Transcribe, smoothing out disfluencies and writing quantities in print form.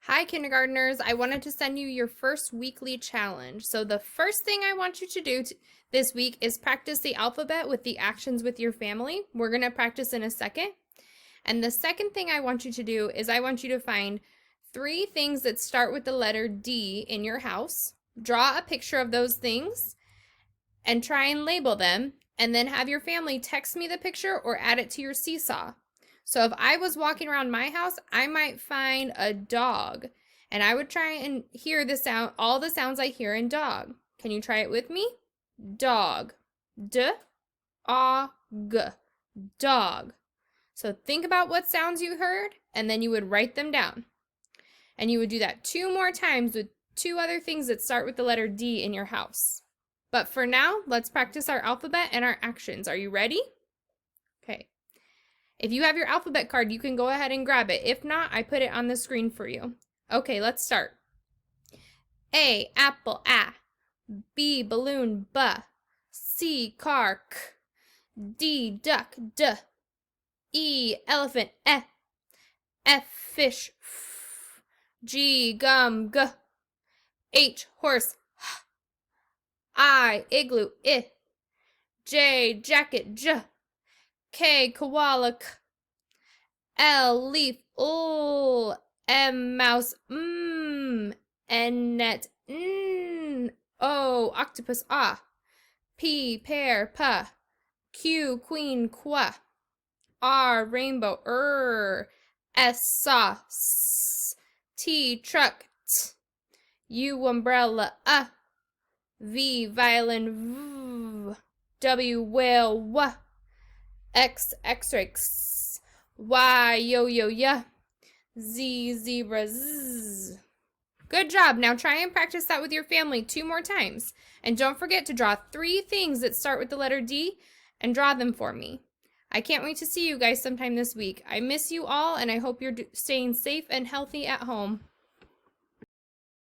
Hi, kindergartners. I wanted to send you your first weekly challenge. So, the first thing I want you to do this week is practice the alphabet with the actions with your family. We're going to practice in a second. And the second thing I want you to do is I want you to find 3 things that start with the letter D in your house. Draw a picture of those things and try and label them. And then have your family text me the picture or add it to your seesaw. So if I was walking around my house, I might find a dog and I would try and hear the sound, all the sounds I hear in dog. Can you try it with me? Dog. D-A-G. Dog. So think about what sounds you heard and then you would write them down. And you would do that 2 more times with 2 other things that start with the letter D in your house. But for now, let's practice our alphabet and our actions. Are you ready? Okay. If you have your alphabet card, you can go ahead and grab it. If not, I put it on the screen for you. Okay, let's start. A, apple, A. B, balloon, B. C, car, K. D, duck, D. E, elephant, E. F, fish, F. G, gum, G. H, horse, H. I, igloo, I. J, jacket, J. K, koala, K. L, leaf, L. M, mouse, M. N, net, N. O, octopus, ah. P, pear, pa. Q, queen, qua. R, rainbow, S, saw, s. T, truck, t. U, umbrella, V, violin, v. W, whale, w. X, x-ray, x. Y, yo-yo, ya. Z, zebra, z. Good job. Now try and practice that with your family 2 more times. And don't forget to draw 3 things that start with the letter D and draw them for me. I can't wait to see you guys sometime this week. I miss you all and I hope you're staying safe and healthy at home.